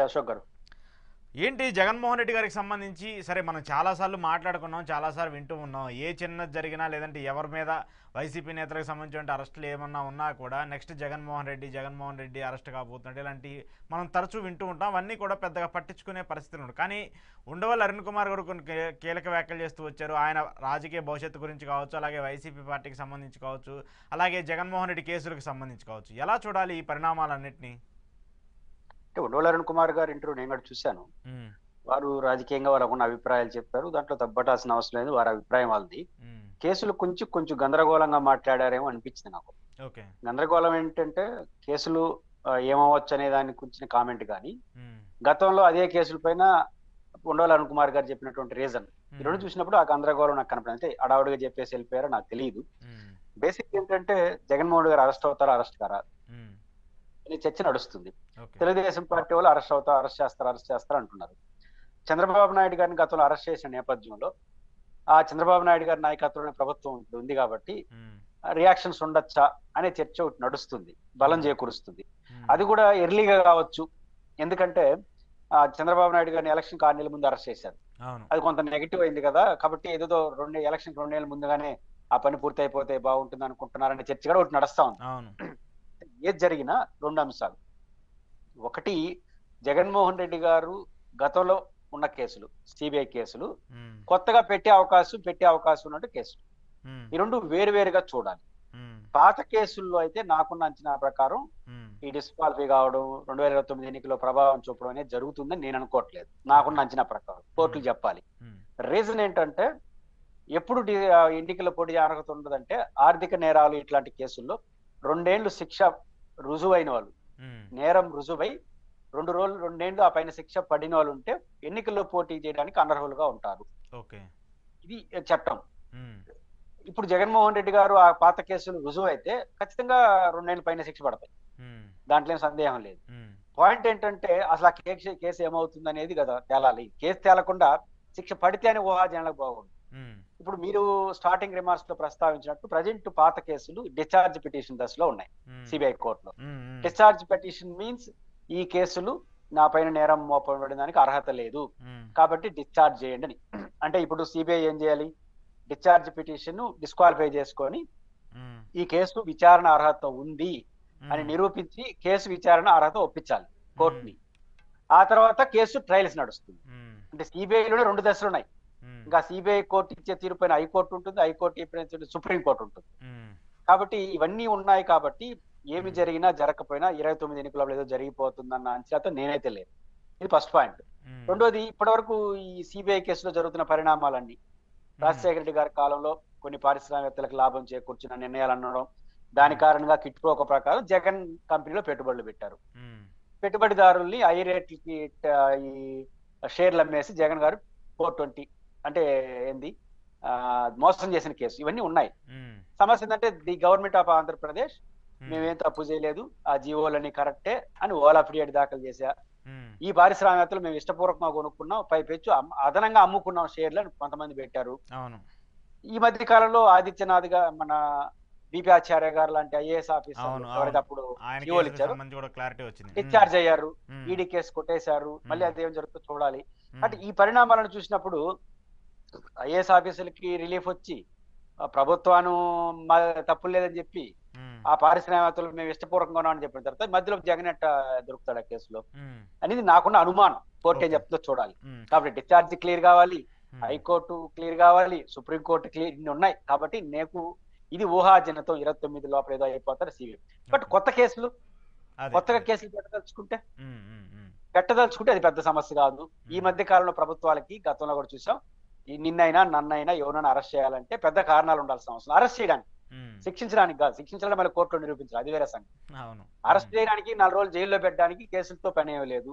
అశోక్ గారు. ఏంటి జగన్మోహన్ రెడ్డి గారికి సంబంధించి సరే మనం చాలాసార్లు మాట్లాడుకున్నాం, చాలాసార్లు వింటూ ఉన్నాం. ఏ చిన్నది జరిగినా లేదంటే ఎవరి మీద వైసీపీ నేతలకు సంబంధించిన అరెస్టులు ఏమన్నా ఉన్నా కూడా నెక్స్ట్ జగన్మోహన్ రెడ్డి అరెస్ట్ కాబోతున్నాడు ఇలాంటి మనం తరచూ వింటూ ఉంటాం. అవన్నీ కూడా పెద్దగా పట్టించుకునే పరిస్థితులు ఉండవు. కానీ ఉండవల్లి అరుణ్ కుమార్ గారు కొన్ని కీలక వ్యాఖ్యలు చేస్తూ వచ్చారు. ఆయన రాజకీయ భవిష్యత్తు గురించి కావచ్చు, అలాగే వైసీపీ పార్టీకి సంబంధించి కావచ్చు, అలాగే జగన్మోహన్ రెడ్డి కేసులకు సంబంధించి కావచ్చు. ఎలా చూడాలి ఈ పరిణామాలన్నింటినీ? అంటే ఉండవల్లి అరుణ్ కుమార్ గారి ఇంటర్వ్యూ నేను కూడా చూశాను. ఉమ్, వారు రాజకీయంగా వాళ్ళకున్న అభిప్రాయాలు చెప్పారు. దాంట్లో తప్పటాల్సిన అవసరం లేదు. వారి అభిప్రాయం వాళ్ళది. ఉమ్, కేసులు కొంచెం గందరగోళంగా మాట్లాడారేమో అనిపించింది నాకు. ఓకే. గందరగోళం ఏంటంటే కేసులు ఏమవచ్చు అనే దాని గురించిన కామెంట్ కానీ, ఉమ్, గతంలో అదే కేసుల పైన ఉండవల్లి అరుణ్ కుమార్ గారు చెప్పినటువంటి రీజన్ ఈ రెండు ఉమ్, చూసినప్పుడు ఆ గందరగోళం నాకు కనపడింది. అంటే అడావుడిగా చెప్పేసి వెళ్ళిపోయారో నాకు తెలియదు. ఉమ్, బేసిక్ ఏంటంటే జగన్మోహన్ రెడ్డి గారు అరెస్ట్ అవుతారా, అరెస్ట్ కారా ఉమ్, అనే చర్చ నడుస్తుంది. ఓకే. తెలుగుదేశం పార్టీ వాళ్ళు అరెస్ట్ చేస్తారు అంటున్నారు. చంద్రబాబు నాయుడు గారిని గతంలో అరెస్ట్ చేసిన నేపథ్యంలో ఆ చంద్రబాబు నాయుడు గారి నాయకత్వంలోనే ప్రభుత్వం ఉంది కాబట్టి ఉమ్, రియాక్షన్స్ ఉండొచ్చా అనే చర్చ ఒకటి నడుస్తుంది, బలం ఉమ్, చేకూరుస్తుంది. ఉమ్, అది కూడా ఎర్లీగా కావచ్చు. ఎందుకంటే చంద్రబాబు నాయుడు గారిని ఎలక్షన్ 6 నెలల ముందు అరెస్ట్ చేశారు. అవును. అది కొంత నెగిటివ్ అయింది కదా, కాబట్టి ఏదో ఎలక్షన్ 2 నెలల ముందుగానే ఆ పని పూర్తి అయిపోతే బాగుంటుంది అనుకుంటున్నారనే చర్చ కూడా ఒకటి నడుస్తా ఉంది. అవును. ఏది జరిగినా 2 అంశాలు. ఒకటి, జగన్మోహన్ రెడ్డి గారు గతంలో ఉన్న కేసులు, సిబిఐ కేసులు, ఉమ్, కొత్తగా పెట్టే అవకాశం ఉన్నట్టు కేసులు. ఉమ్, ఈ రెండు వేరువేరుగా చూడాలి. ఉమ్, పాత కేసుల్లో అయితే నాకున్న అంచనా ప్రకారం ఉమ్, ఈ డిస్క్వాలిఫై కావడం, 2029 ఎన్నికల్లో ప్రభావం చూపడం అనేది జరుగుతుందని నేను అనుకోవట్లేదు. ఓకే. నాకున్న అంచనా ప్రకారం కోర్టులు ఉమ్, చెప్పాలి. ఉమ్, రీజన్ ఏంటంటే ఎప్పుడు ఎన్నికల పోటీ అర్హత ఉండదంటే ఆర్థిక నేరాలు ఇట్లాంటి కేసుల్లో 2 ఏళ్లు శిక్ష రుజువైన వాళ్ళు, ఉమ్, నేరం రుజువై 2 ఏళ్లు ఆ పైన శిక్ష పడిన వాళ్ళు ఉంటే ఎన్నికల్లో పోటీ చేయడానికి అనర్హులుగా ఉంటారు. ఓకే. ఇది చట్టం. ఉమ్, ఇప్పుడు జగన్మోహన్ రెడ్డి గారు ఆ పాత కేసులు రుజువు అయితే ఖచ్చితంగా 2 ఏళ్ల పైన శిక్ష పడతాయి. ఉమ్, దాంట్లో ఏం సందేహం లేదు. ఉమ్, పాయింట్ ఏంటంటే అసలు ఆ కేసు ఏమవుతుంది అనేది కదా తేలాలి. కేసు తేలకుండా శిక్ష పడితే అని ఊహాజనాలకు బాగుంది. ఉమ్, ఇప్పుడు మీరు స్టార్టింగ్ రిమార్క్స్ లో ప్రస్తావించినట్టు ప్రజెంట్ పాత కేసులు డిశ్చార్జ్ పిటిషన్ దశలో ఉన్నాయి ఉమ్, సిబిఐ కోర్టులో. ఉమ్, ఉమ్, డిశ్చార్జ్ పిటిషన్ మీన్స్ ఈ కేసులు నా పైన నేరం మోపబడడానికి అర్హత లేదు ఉమ్, కాబట్టి డిశ్చార్జ్ చేయండి అని. అంటే ఇప్పుడు సిబిఐ ఏం చేయాలి? డిశ్చార్జ్ పిటిషన్ డిస్క్వాలిఫై చేసుకొని ఉమ్, ఈ కేసు విచారణ అర్హత ఉంది అని ఉమ్, నిరూపించి కేసు విచారణ అర్హత ఒప్పించాలి ఉమ్, కోర్టుని. ఆ తర్వాత కేసు ట్రయల్స్ నడుస్తుంది. ఉమ్, అంటే సిబిఐలోనే 2 దశలు ఉన్నాయి. ఉమ్, ఇంకా సిబిఐ కోర్టు ఇచ్చే తీరు పైన హైకోర్టు ఉంటుంది, హైకోర్టు ఇచ్చే సుప్రీం కోర్టు ఉంటుంది. ఉమ్, కాబట్టి ఇవన్నీ ఉన్నాయి కాబట్టి ఏమి ఉమ్, జరిగినా జరగకపోయినా 29 ఎన్నికలలో ఏదో జరిగిపోతుందన్న అంచనాతో నేనైతే లేదు. ఇది ఫస్ట్ పాయింట్. ఉమ్, రెండోది, ఇప్పటివరకు ఈ సిబిఐ కేసులో జరుగుతున్న పరిణామాలన్నీ రాజశేఖర రెడ్డి గారి కాలంలో కొన్ని పారిశ్రామికవేత్తలకు లాభం చేకూర్చిన నిర్ణయాలు అనడం, దాని కారణంగా కిట్ ప్రోకో ప్రకారం జగన్ కంపెనీలో పెట్టుబడులు పెట్టారు. ఉమ్, పెట్టుబడిదారుల్ని హై రేట్లకి ఈ షేర్లు అమ్మేసి జగన్ గారు 420 అంటే ఏంది మోసం చేసిన కేసు ఇవన్నీ ఉన్నాయి. ఉమ్, సమస్య ఏంటంటే ది గవర్నమెంట్ ఆఫ్ ఆంధ్రప్రదేశ్ ఉమ్, మేమేం తప్పు చేయలేదు, ఆ జీవోలన్నీ కరెక్టే అని ఓలా ఫిర్యాదు దాఖలు చేశా. ఉమ్, ఈ పారిశ్రామికవేత్తలు మేము ఇష్టపూర్వకంగా కొనుక్కున్నాం, పైపెచ్చు అదనంగా అమ్ముకున్నాం షేర్లను కొంతమంది పెట్టారు. అవును. ఈ మధ్య కాలంలో ఆదిత్యనాథ్ గా మన బీపీ ఆచార్య గారు లాంటి ఐఏఎస్ ఆఫీసర్లు అవును. ఎవరైతే అవును. అప్పుడు ఆయన జీవోలు కేసులకు ఇచ్చారు సంబంధించి కూడా క్లారిటీ వచ్చింది. ఉమ్, డిశ్చార్జ్ అయ్యారు. ఉమ్, ఈడీ కేసు కొట్టేశారు. మళ్ళీ ఉమ్, అదేం జరుగుతుందో చూడాలి. అంటే ఉమ్, ఈ పరిణామాలను చూసినప్పుడు ఐఏఎస్ ఆఫీసర్లకి రిలీఫ్ వచ్చి ప్రభుత్వాన్ని తప్పులు లేదని చెప్పి ఉమ్, ఆ పారిశ్రామికవేత్తలు మేము ఇష్టపూర్వకంగా ఉన్నామని చెప్పిన తర్వాత మధ్యలో జగన్ ఎట్ట దొరుకుతాడు ఆ కేసులో ఉమ్, అనేది నాకున్న అనుమానం. కోర్టు ఏం ఓకే. చెప్తుందో చూడాలి. ఉమ్, కాబట్టి డిశ్చార్జ్ క్లియర్ కావాలి, ఉమ్, హైకోర్టు క్లియర్ కావాలి, సుప్రీంకోర్టు క్లియర్, ఇన్ని ఉన్నాయి. కాబట్టి నాకు ఇది ఊహాజనతో 29 లోపల ఏదో అయిపోతారు సిబిఐ. But okay. కొత్త కేసులు, అదే కొత్తగా అదే. కేసులు పెట్టదలుచుకుంటే ఉమ్, ఉమ్, ఉమ్, అది పెద్ద సమస్య కాదు. ఈ ఉమ్, మధ్య కాలంలో ప్రభుత్వాలకి గతంలో కూడా చూసాం, ఈ నిన్నైనా నన్నైనా ఎవరైనా అరెస్ట్ చేయాలంటే పెద్ద కారణాలు ఉండాల్సిన అవసరం. అరెస్ట్ చేయడానికి, ఉమ్, శిక్షించడానికి కాదు. శిక్షించడం మళ్ళీ కోర్టులో నిరూపించాలి, అది వేరే సంగతి. అవును. ఉమ్, అరెస్ట్ చేయడానికి 4 రోజులు జైల్లో పెట్టడానికి కేసులతో పని ఏమీ లేదు.